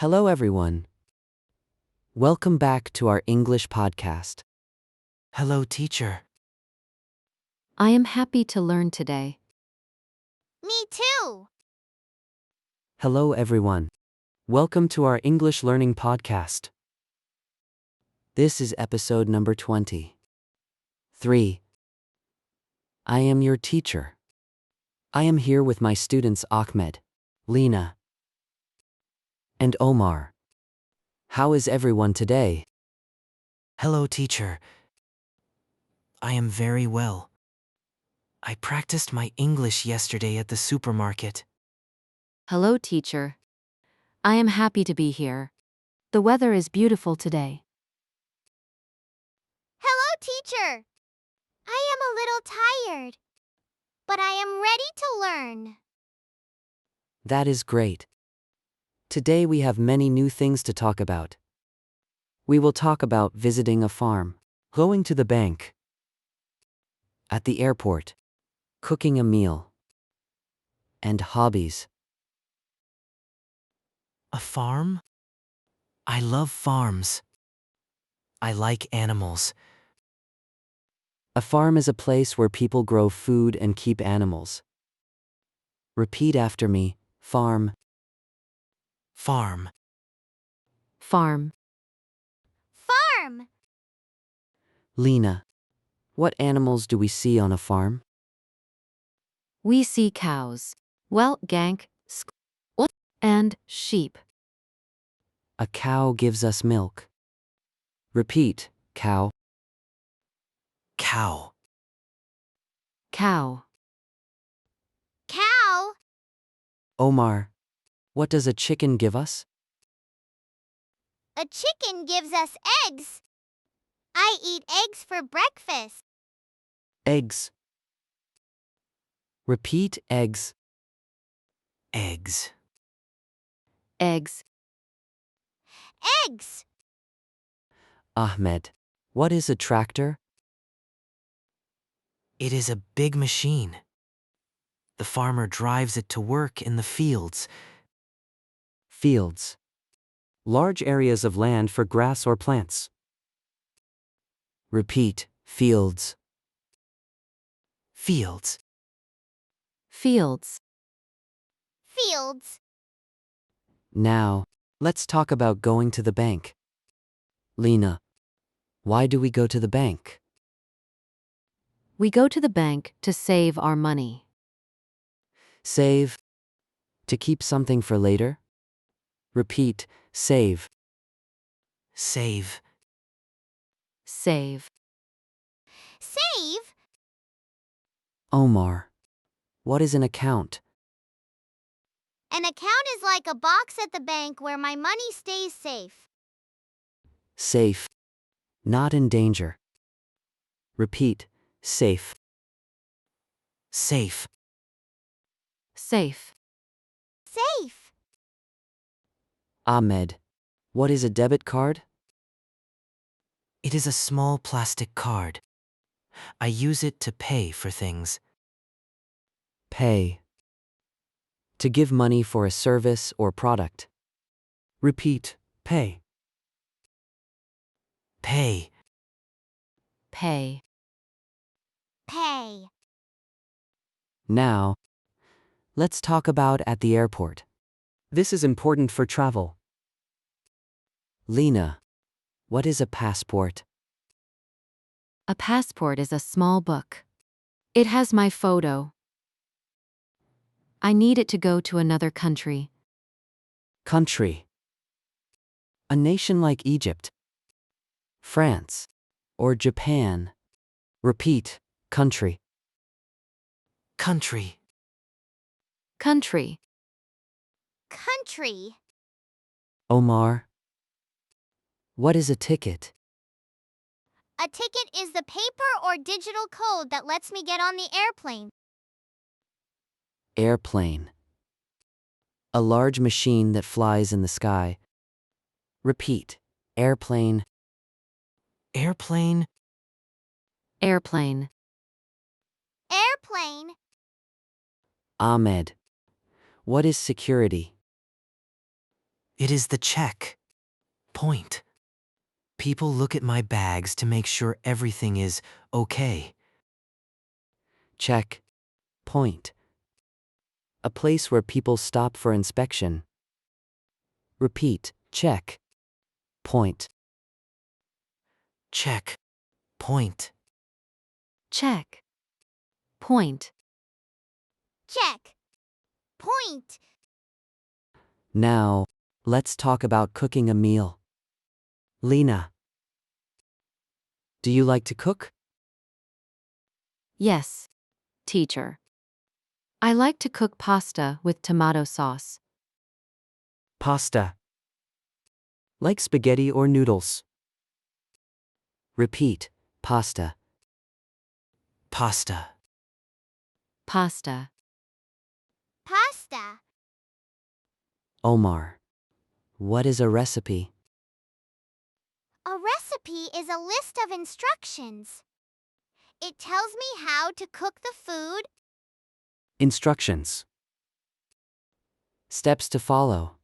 Hello, everyone. Welcome back to our English podcast. Hello, teacher. I am happy to learn today. Me too. Hello, everyone. Welcome to our English learning podcast. This is episode number 20. 3. I am your teacher. I am here with my students Ahmed, Lena, and Omar. How is everyone today? Hello, teacher. I am very well. I practiced my English yesterday at the supermarket. Hello, teacher. I am happy to be here. The weather is beautiful today. Hello, teacher. I am a little tired, but I am ready to learn. That is great. Today we have many new things to talk about. We will talk about visiting a farm, going to the bank, at the airport, cooking a meal, and hobbies. A farm? I love farms. I like animals. A farm is a place where people grow food and keep animals. Repeat after me, farm. Farm. Farm. Farm. Lena, what animals do we see on a farm? We see cows, gank, and sheep. A cow gives us milk. Repeat, cow. Cow. Cow. Cow. Omar, what does a chicken give us? A chicken gives us eggs. I eat eggs for breakfast. Eggs. Repeat, eggs. Eggs. Eggs. Eggs. Ahmed, what is a tractor? It is a big machine. The farmer drives it to work in the fields. Fields. Large areas of land for grass or plants. Repeat, fields. Fields. Fields. Fields. Now, let's talk about going to the bank. Lena, why do we go to the bank? We go to the bank to save our money. Save. To keep something for later? Repeat, save. Save. Save. Save. Omar, what is an account? An account is like a box at the bank where my money stays safe. Safe. Not in danger. Repeat, safe. Safe. Safe. Safe. Ahmed, what is a debit card? It is a small plastic card. I use it to pay for things. Pay. To give money for a service or product. Repeat, pay. Pay. Pay. Pay. Now, let's talk about at the airport. This is important for travel. Lena, what is a passport? A passport is a small book. It has my photo. I need it to go to another country. Country. A nation like Egypt, France, or Japan. Repeat, country. Country. Country. Country. Omar, what is a ticket? A ticket is the paper or digital code that lets me get on the airplane. Airplane. A large machine that flies in the sky. Repeat, airplane. Airplane. Airplane. Airplane. Ahmed, what is security? It is the check point. People look at my bags to make sure everything is okay. Check point. A place where people stop for inspection. Repeat, check point. Check point. Check. Point. Check. Point. Now, let's talk about cooking a meal. Lena, do you like to cook? Yes, teacher. I like to cook pasta with tomato sauce. Pasta. Like spaghetti or noodles? Repeat, pasta. Pasta. Pasta. Pasta. Omar, what is a recipe? A recipe is a list of instructions. It tells me how to cook the food. Instructions. Steps to follow.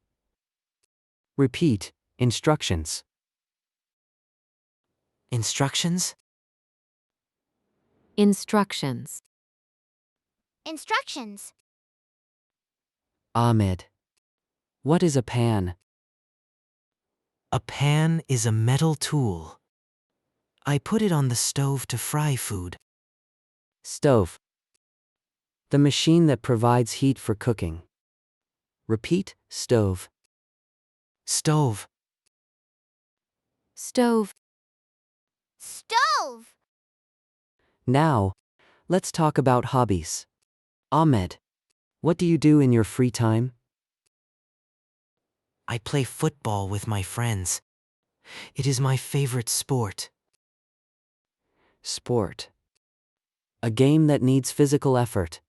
Repeat, instructions. Instructions? Instructions. Instructions. Ahmed, what is a pan? A pan is a metal tool. I put it on the stove to fry food. Stove. The machine that provides heat for cooking. Repeat, stove. Stove. Stove. Stove. Now, let's talk about hobbies. Ahmed, what do you do in your free time? I play football with my friends. It is my favorite sport. Sport. A game that needs physical effort.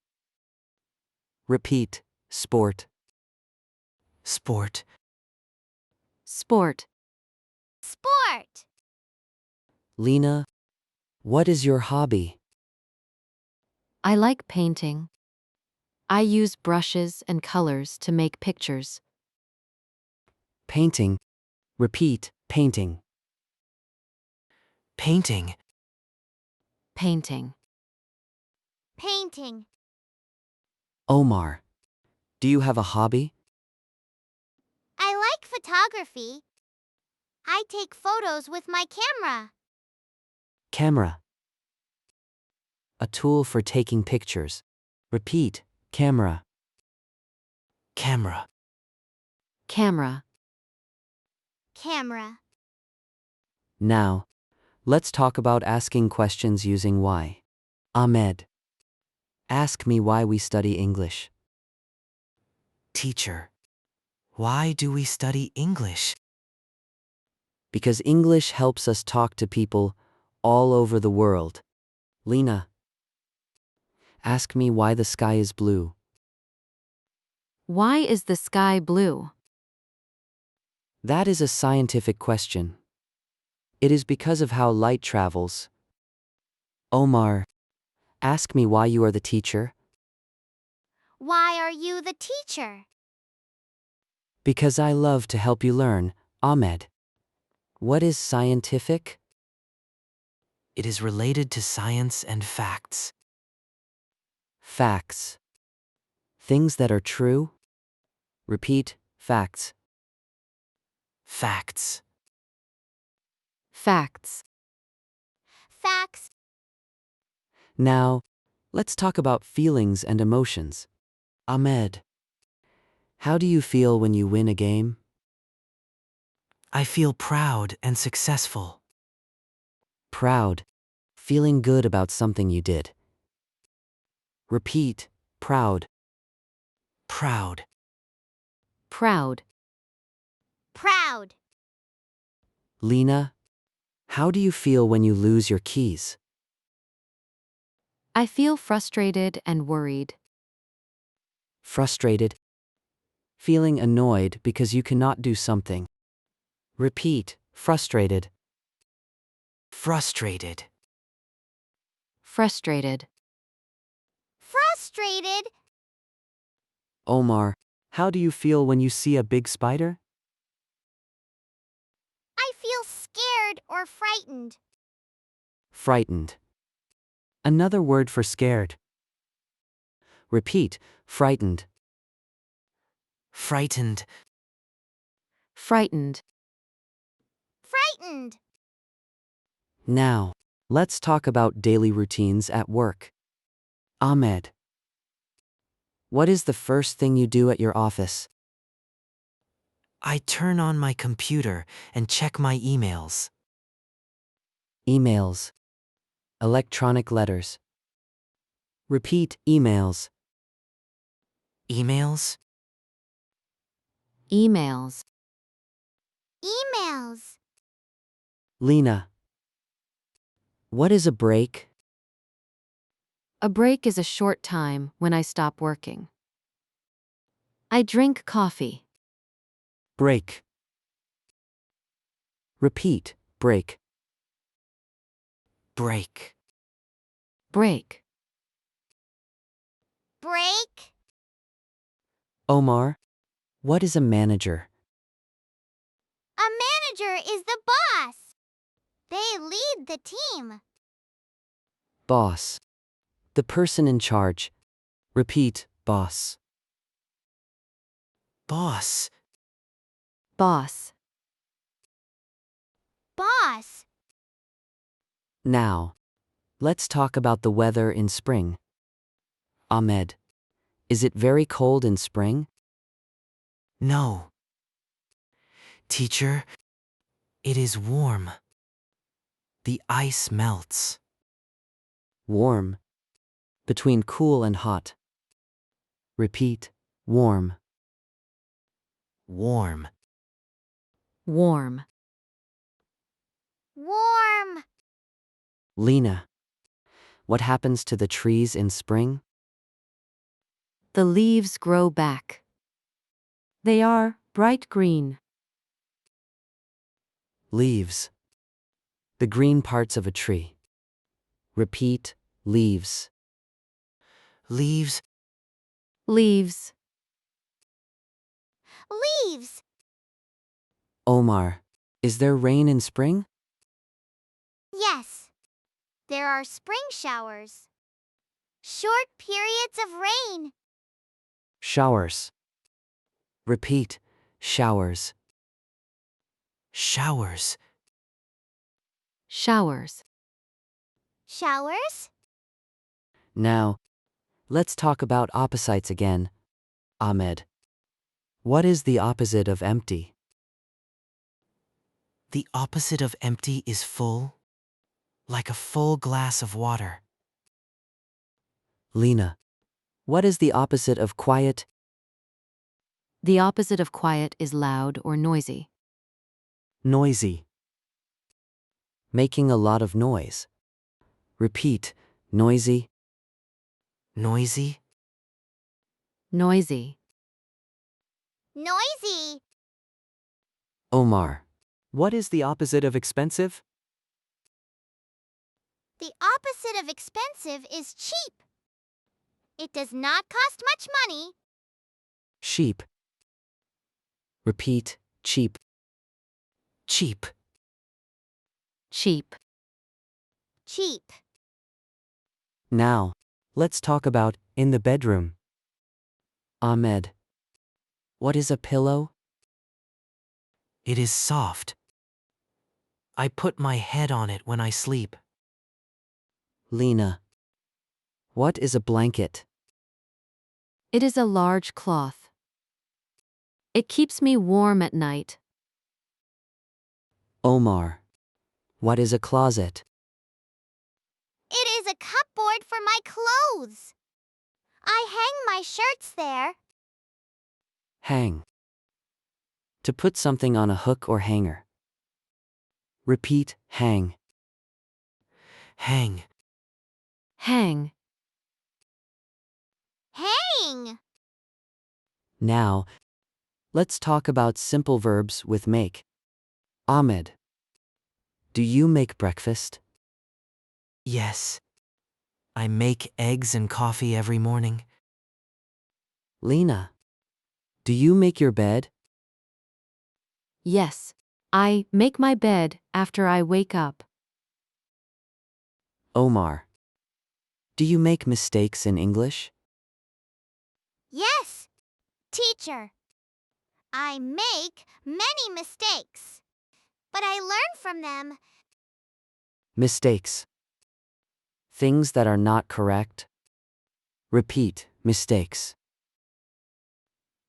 Repeat, sport. Sport. Sport. Sport. Lena, what is your hobby? I like painting. I use brushes and colors to make pictures. Painting. Repeat, painting. Painting. Painting. Painting. Omar, do you have a hobby? I like photography. I take photos with my camera. Camera. A tool for taking pictures. Repeat, camera. Camera. Camera. Camera. Now, let's talk about asking questions using why. Ahmed, ask me why we study English. Teacher. Why do we study English? Because English helps us talk to people all over the world. Lena, ask me why the sky is blue. Why is the sky blue? That is a scientific question. It is because of how light travels. Omar, ask me why you are the teacher. Why are you the teacher? Because I love to help you learn. Ahmed, what is scientific? It is related to science and facts. Facts. Things that are true. Repeat, facts. Facts. Facts. Facts. Now, let's talk about feelings and emotions. Ahmed, how do you feel when you win a game? I feel proud and successful. Proud. Feeling good about something you did. Repeat, proud. Proud. Proud. Proud. Lena, how do you feel when you lose your keys? I feel frustrated and worried. Frustrated. Feeling annoyed because you cannot do something. Repeat, frustrated. Frustrated. Frustrated. Frustrated. Omar, how do you feel when you see a big spider? feel scared or frightened. Frightened. Another word for scared. Repeat, frightened. Frightened. Frightened. Frightened. Now, let's talk about daily routines at work. Ahmed. What is the first thing you do at your office? I turn on my computer and check my emails. Emails. Electronic letters. Repeat, emails. Emails? Emails. Emails. Lena. What is a break? A break is a short time when I stop working. I drink coffee. Break. Repeat, break. Break. Break. Break. Omar. What is a manager? A manager is the boss. They lead the team. Boss. The person in charge. Repeat, boss. Boss. Boss. Boss. Now, let's talk about the weather in spring. Ahmed. Is it very cold in spring? No. Teacher, it is warm. The ice melts. Warm. Between cool and hot. Repeat, warm. Warm. Warm. Warm. Lena. What happens to the trees in spring? The leaves grow back. They are bright green. Leaves. The green parts of a tree. Repeat, leaves. Leaves. Leaves. Leaves. Omar. Is there rain in spring? Yes. There are spring showers. Short periods of rain. Showers. Repeat, showers. Showers. Showers. Showers. Now, let's talk about opposites again. Ahmed. What is the opposite of empty? The opposite of empty is full, like a full glass of water. Lena. What is the opposite of quiet? The opposite of quiet is loud or noisy. Noisy. Making a lot of noise. Repeat, noisy. Noisy. Noisy. Noisy. Omar. What is the opposite of expensive? The opposite of expensive is cheap. It does not cost much money. Sheep. Repeat, cheap. Cheap. Cheap. Cheap. Now, let's talk about in the bedroom. Ahmed. What is a pillow? It is soft. I put my head on it when I sleep. Lena. What is a blanket? It is a large cloth. It keeps me warm at night. Omar. What is a closet? It is a cupboard for my clothes. I hang my shirts there. Hang. To put something on a hook or hanger. Repeat, hang. Hang. Hang. Hang. Now, let's talk about simple verbs with make. Ahmed. Do you make breakfast? Yes. I make eggs and coffee every morning. Lena. Do you make your bed? Yes, I make my bed after I wake up. Omar. Do you make mistakes in English? Yes, teacher. I make many mistakes, but I learn from them. Mistakes. Things that are not correct. Repeat, mistakes.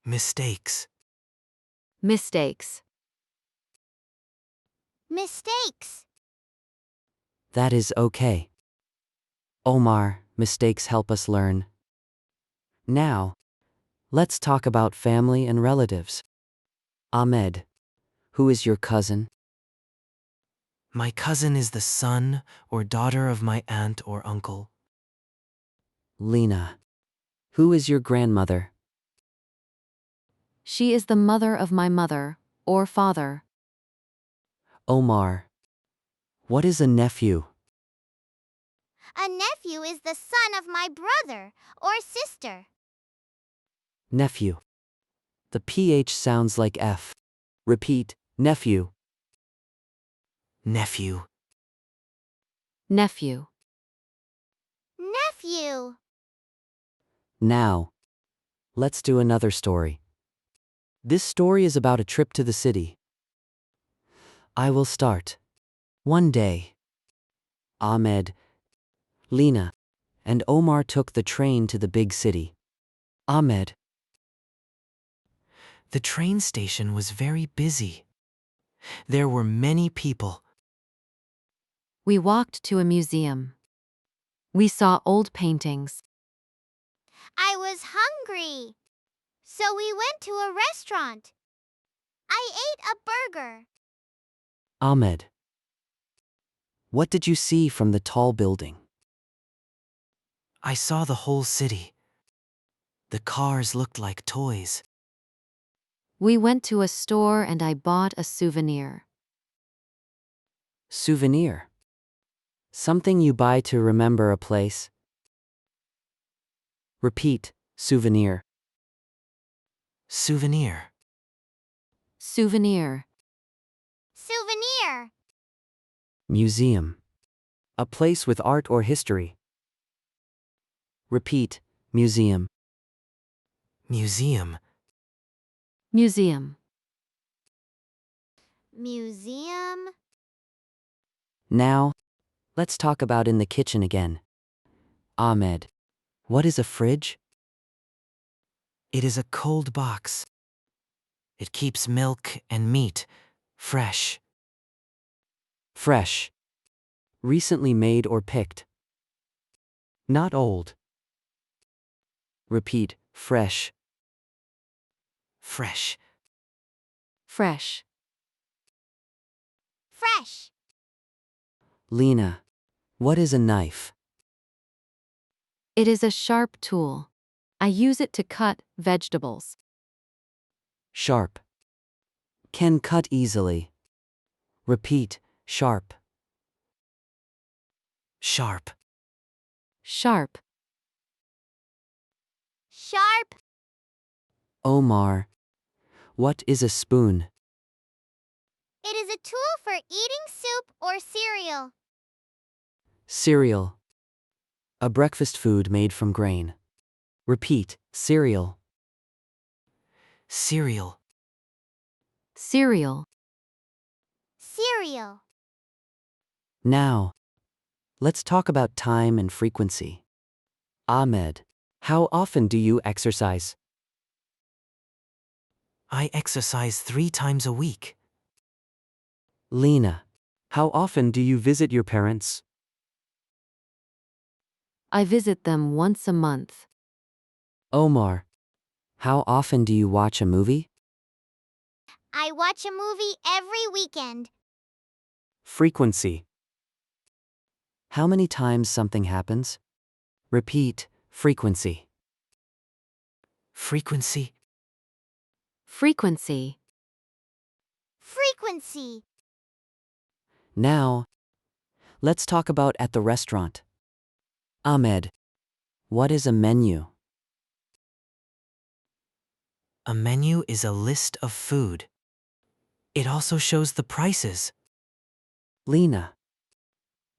Mistakes. Mistakes. Mistakes. That is okay. Omar, mistakes help us learn. Now, let's talk about family and relatives. Ahmed. Who is your cousin? My cousin is the son or daughter of my aunt or uncle. Lena. Who is your grandmother? She is the mother of my mother, or father. Omar. What is a nephew? A nephew is the son of my brother or sister. Nephew. The PH sounds like F. Repeat, nephew. Nephew. Nephew. Nephew. Now, let's do another story. This story is about a trip to the city. I will start. One day, Ahmed, Lena, and Omar took the train to the big city. Ahmed. The train station was very busy. There were many people. We walked to a museum. We saw old paintings. I was hungry, so we went to a restaurant. I ate a burger. Ahmed. What did you see from the tall building? I saw the whole city. The cars looked like toys. We went to a store and I bought a souvenir. Souvenir. Something you buy to remember a place. Repeat, souvenir. Souvenir. Souvenir. Souvenir. Museum. A place with art or history. Repeat, museum. Museum. Museum. Museum. Now, let's talk about in the kitchen again. Ahmed. What is a fridge? It is a cold box. It keeps milk and meat fresh. Fresh. Recently made or picked. Not old. Repeat, fresh. Fresh. Fresh. Fresh. Lena. What is a knife? It is a sharp tool. I use it to cut vegetables. Sharp. Can cut easily. Repeat, sharp. Sharp. Sharp. Sharp. Omar. What is a spoon? It is a tool for eating soup or cereal. Cereal. A breakfast food made from grain. Repeat, cereal. Cereal. Cereal. Cereal. Now, let's talk about time and frequency. Ahmed. How often do you exercise? I exercise 3 times a week. Lena. How often do you visit your parents? I visit them once a month. Omar. How often do you watch a movie? I watch a movie every weekend. Frequency. How many times something happens? Repeat, frequency. Frequency. Frequency. Frequency. Now, let's talk about at the restaurant. Ahmed. What is a menu? A menu is a list of food. It also shows the prices. Lena.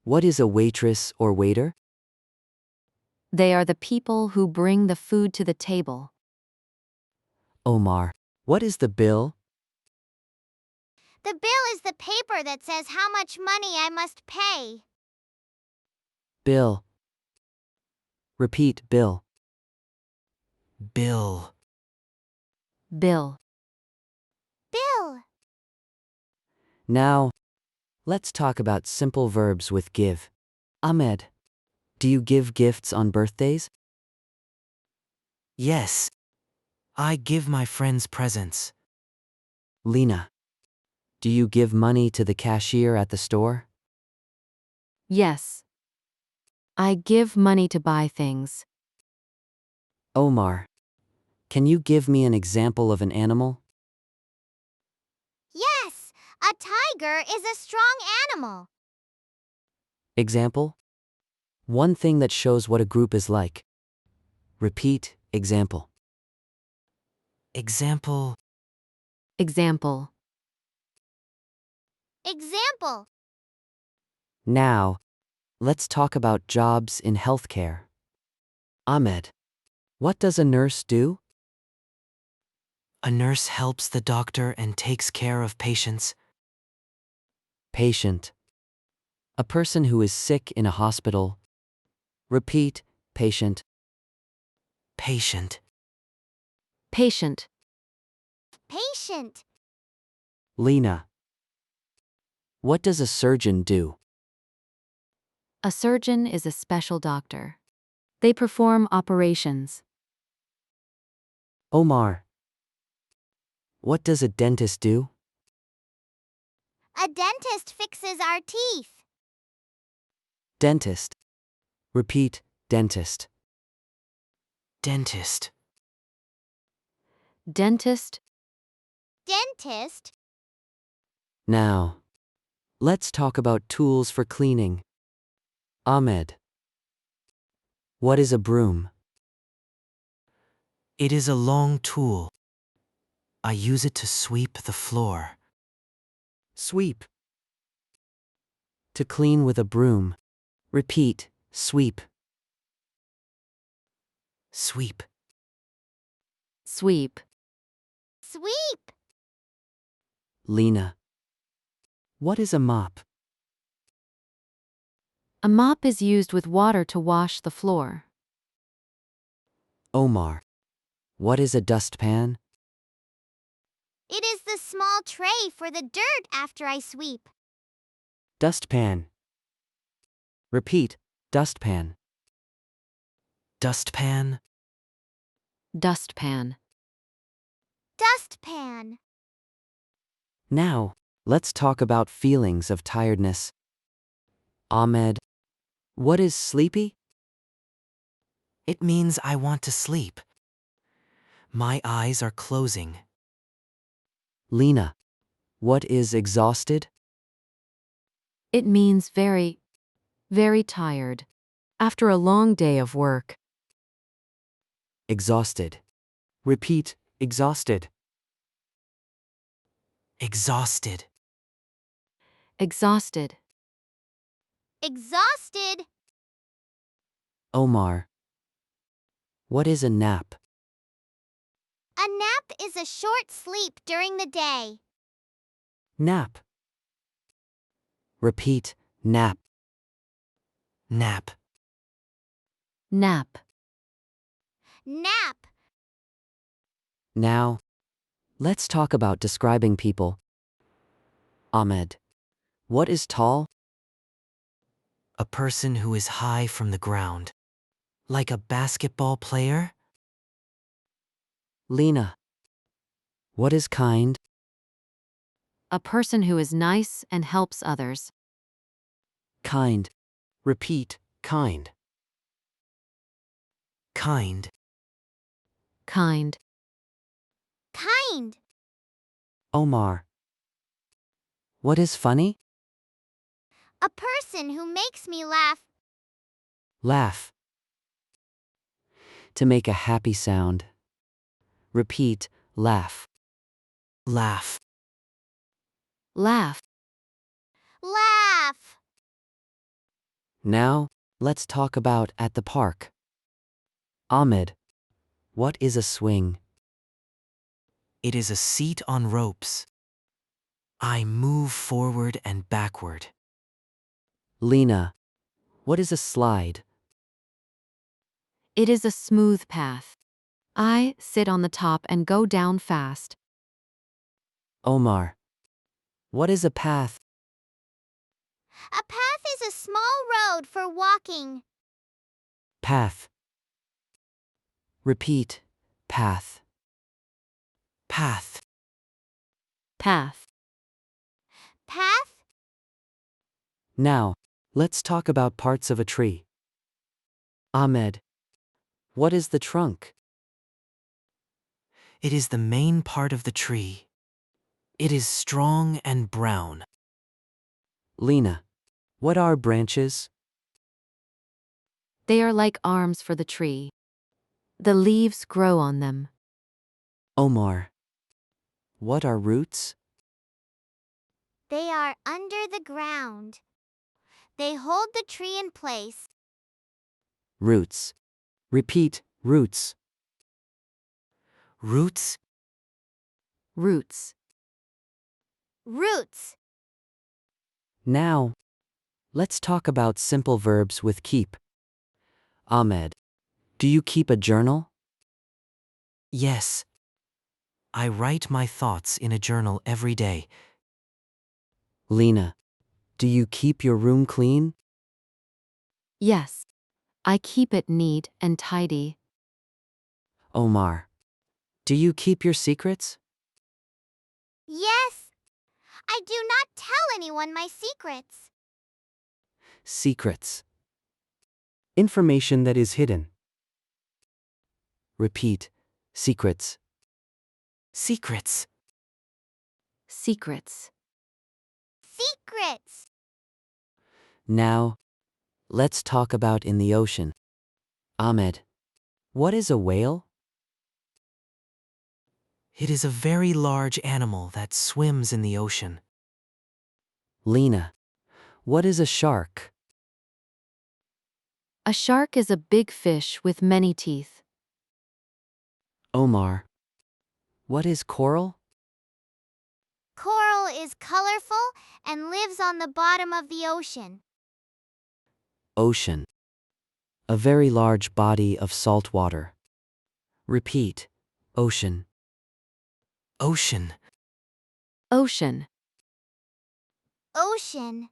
What is a waitress or waiter? They are the people who bring the food to the table. Omar. What is the bill? The bill is the paper that says how much money I must pay. Bill. Repeat, bill. Bill. Bill. Bill. Now, let's talk about simple verbs with give. Ahmed. Do you give gifts on birthdays? Yes. I give my friends presents. Lena. Do you give money to the cashier at the store? Yes. I give money to buy things. Omar. Can you give me an example of an animal? Yes, a tiger is a strong animal. Example? One thing that shows what a group is like. Repeat, example. Example. Example. Example. Now, let's talk about jobs in healthcare. Ahmed. What does a nurse do? A nurse helps the doctor and takes care of patients. Patient. A person who is sick in a hospital. Repeat, patient. Patient. Patient. Patient. Lena. What does a surgeon do? A surgeon is a special doctor. They perform operations. Omar. What does a dentist do? A dentist fixes our teeth. Dentist. Repeat, dentist. Dentist. Dentist. Dentist. Now, let's talk about tools for cleaning. Ahmed. What is a broom? It is a long tool. I use it to sweep the floor. Sweep. To clean with a broom. Repeat, sweep. Sweep. Sweep. Sweep. Lena. What is a mop? A mop is used with water to wash the floor. Omar. What is a dustpan? It is the small tray for the dirt after I sweep. Dustpan. Repeat, dustpan. Dustpan. Dustpan. Dustpan. Now, let's talk about feelings of tiredness. Ahmed. What is sleepy? It means I want to sleep. My eyes are closing. Lena. What is exhausted? It means very, very tired. After a long day of work. Exhausted. Repeat, exhausted. Exhausted. Exhausted. Exhausted. Omar. What is a nap? A nap is a short sleep during the day. Nap. Repeat, nap. Nap. Nap. Nap. Now, let's talk about describing people. Ahmed. What is tall? A person who is high from the ground. Like a basketball player? Lena. What is kind? A person who is nice and helps others. Kind. Repeat, kind. Kind. Kind. Kind. Omar. What is funny? A person who makes me laugh. Laugh. To make a happy sound. Repeat, laugh. Laugh. Laugh. Laugh. Now, let's talk about at the park. Ahmed, what is a swing? It is a seat on ropes. I move forward and backward. Lena, what is a slide? It is a smooth path. I sit on the top and go down fast. Omar, what is a path? A path is a small road for walking. Path. Repeat, path. Path. Path. Path? Now, let's talk about parts of a tree. Ahmed, what is the trunk? It is the main part of the tree. It is strong and brown. Lena, what are branches? They are like arms for the tree. The leaves grow on them. Omar, what are roots? They are under the ground. They hold the tree in place. Roots. Repeat, roots. Roots. Roots. Roots. Now, let's talk about simple verbs with keep. Ahmed, do you keep a journal? Yes. I write my thoughts in a journal every day. Lena, do you keep your room clean? Yes. I keep it neat and tidy. Omar, do you keep your secrets? Yes. I do not tell anyone my secrets. Secrets. Information that is hidden. Repeat, secrets. Secrets. Secrets. Secrets. Now, let's talk about in the ocean. Ahmed, what is a whale? It is a very large animal that swims in the ocean. Lena, what is a shark? A shark is a big fish with many teeth. Omar, what is coral? Coral is colorful and lives on the bottom of the ocean. Ocean. A very large body of salt water. Repeat, ocean. Ocean. Ocean. Ocean.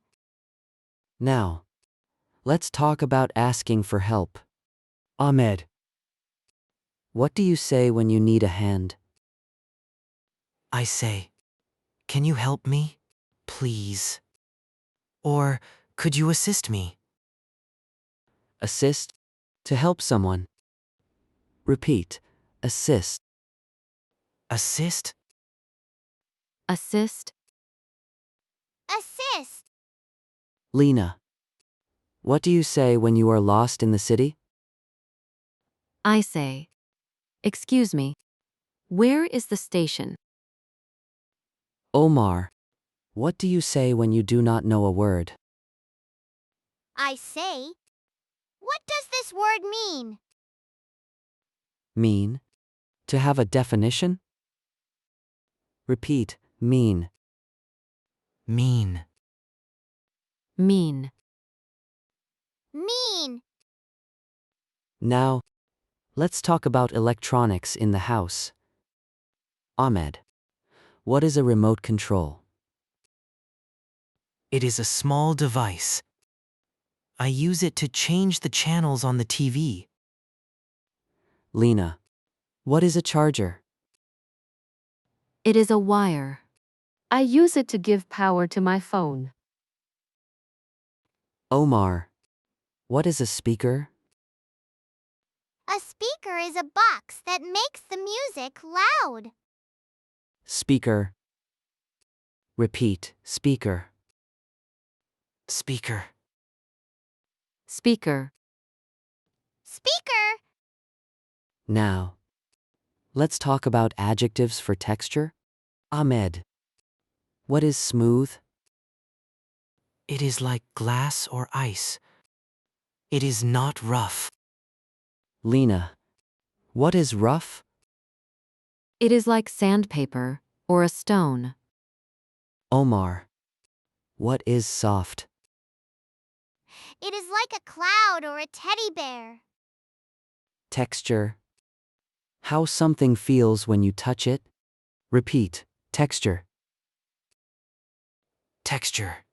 Now, let's talk about asking for help. Ahmed, what do you say when you need a hand? I say, can you help me? Please. Or could you assist me? Assist, to help someone. Repeat, assist. Assist. Assist. Assist. Lena, what do you say when you are lost in the city? I say. Excuse me. Where is the station? Omar, what do you say when you do not know a word? I say. What does this word mean? Mean, to have a definition? Repeat, mean. Mean. Mean. Mean. Now, let's talk about electronics in the house. Ahmed, what is a remote control? It is a small device. I use it to change the channels on the TV. Lena, what is a charger? It is a wire. I use it to give power to my phone. Omar, what is a speaker? A speaker is a box that makes the music loud. Speaker. Repeat, speaker. Speaker. Speaker. Speaker. Now, let's talk about adjectives for texture. Ahmed, What is smooth? It is like glass or ice. It is not rough. Lena. What is rough? It is like sandpaper or a stone. Omar. What is soft? It is like a cloud or a teddy bear. Texture. How something feels when you touch it? Repeat. Texture. Texture.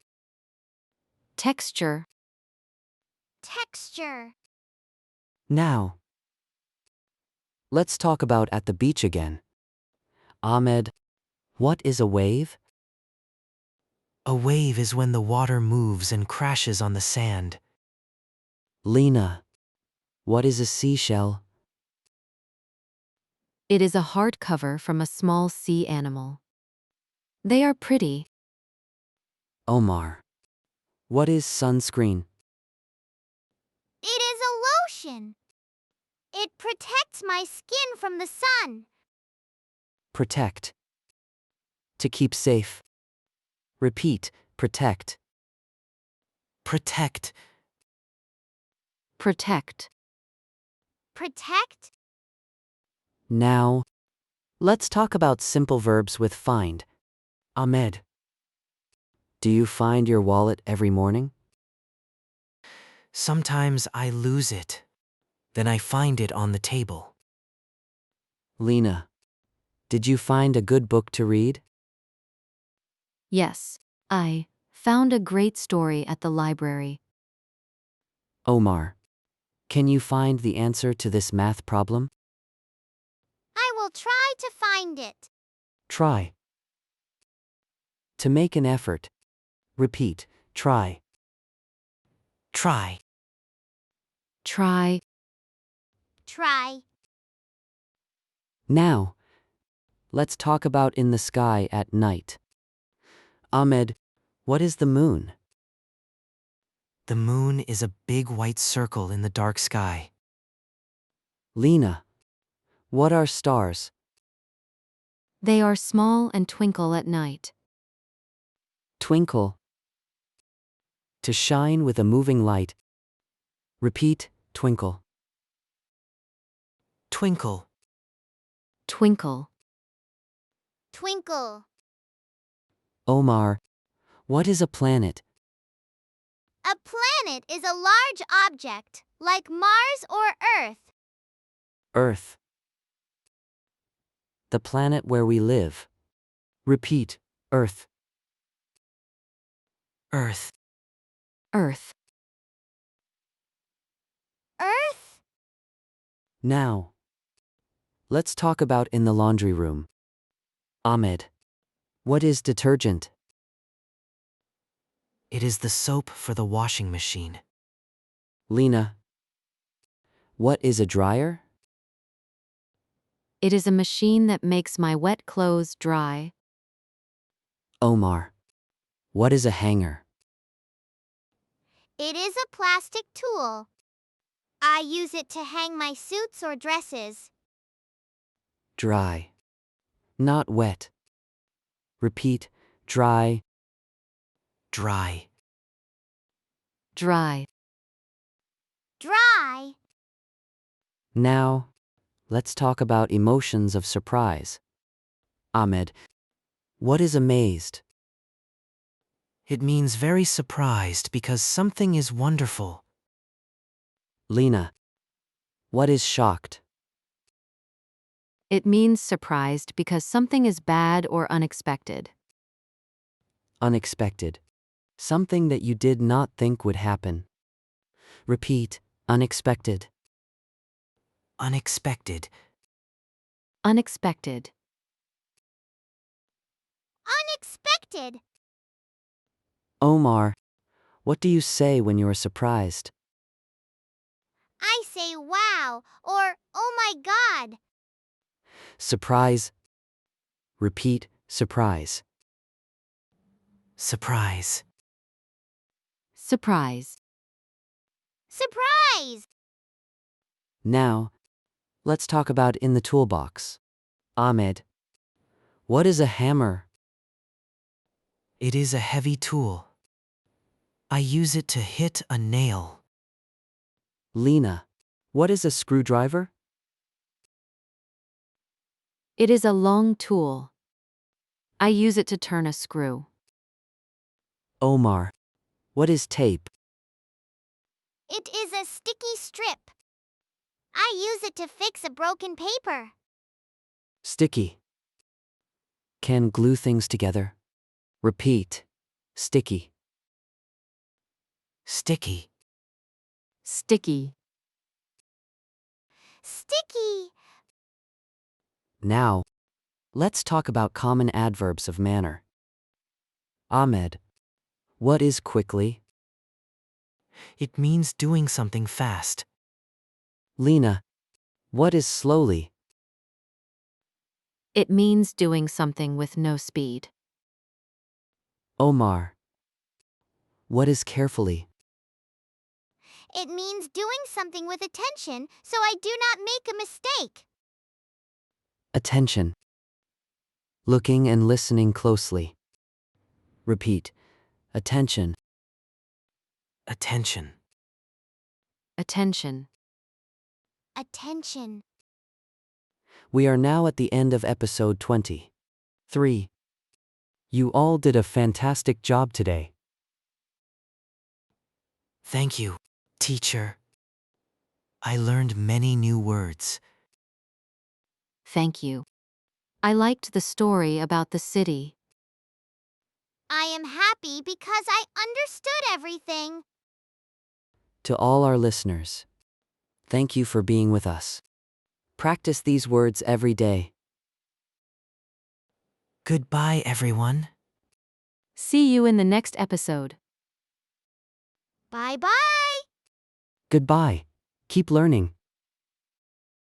Texture. Texture. Now. Let's talk about at the beach again. Ahmed. What is a wave? A wave is when the water moves and crashes on the sand. Lena. What is a seashell? It is a hardcover from a small sea animal. They are pretty. Omar. What is sunscreen? It is a lotion. It protects my skin from the sun. Protect. To keep safe. Repeat. Protect. Protect. Protect. Protect. Now, let's talk about simple verbs with find. Ahmed. Do you find your wallet every morning? Sometimes I lose it. Then I find it on the table. Lena. Did you find a good book to read? Yes, I found a great story at the library. Omar. Can you find the answer to this math problem? I will try to find it. Try. To make an effort. Repeat. Try. Try. Try. Try. Now, let's talk about in the sky at night. Ahmed, what is the moon? The moon is a big white circle in the dark sky. Lena, what are stars? They are small and twinkle at night. Twinkle. To shine with a moving light. Repeat, twinkle. Twinkle. Twinkle. Twinkle. Omar, what is a planet? A planet is a large object, like Mars or Earth. Earth. The planet where we live. Repeat, Earth. Earth. Earth. Earth. Now, let's talk about in the laundry room. Ahmed, what is detergent? It is the soap for the washing machine. Lena, what is a dryer? It is a machine that makes my wet clothes dry. Omar, what is a hanger? It is a plastic tool. I use it to hang my suits or dresses. Dry. Not wet. Repeat, dry. Dry. Dry. Dry. Now, let's talk about emotions of surprise. Ahmed, what is amazed? It means very surprised because something is wonderful. Lena, what is shocked? It means surprised because something is bad or unexpected. Unexpected. Something that you did not think would happen. Repeat, unexpected. Unexpected. Unexpected. Unexpected. Omar, what do you say when you are surprised? I say wow or oh my God. Surprise. Repeat, surprise. Surprise. Surprise. Surprise. Now, let's talk about in the toolbox. Ahmed, what is a hammer? It is a heavy tool. I use it to hit a nail. Lena, what is a screwdriver? It is a long tool. I use it to turn a screw. Omar, what is tape? It is a sticky strip. I use it to fix a broken paper. Sticky. Can glue things together? Repeat. Sticky. Sticky. Sticky. Sticky. Now, let's talk about common adverbs of manner. Ahmed, what is quickly? It means doing something fast. Lena, what is slowly? It means doing something with no speed. Omar, what is carefully? It means doing something with attention so I do not make a mistake. Attention. Looking and listening closely. Repeat. Attention. Attention. Attention. Attention. We are now at the end of episode 23. You all did a fantastic job today. Thank you, teacher. I learned many new words. Thank you. I liked the story about the city. I am happy because I understood everything. To all our listeners, thank you for being with us. Practice these words every day. Goodbye, everyone. See you in the next episode. Bye bye. Goodbye. Keep learning.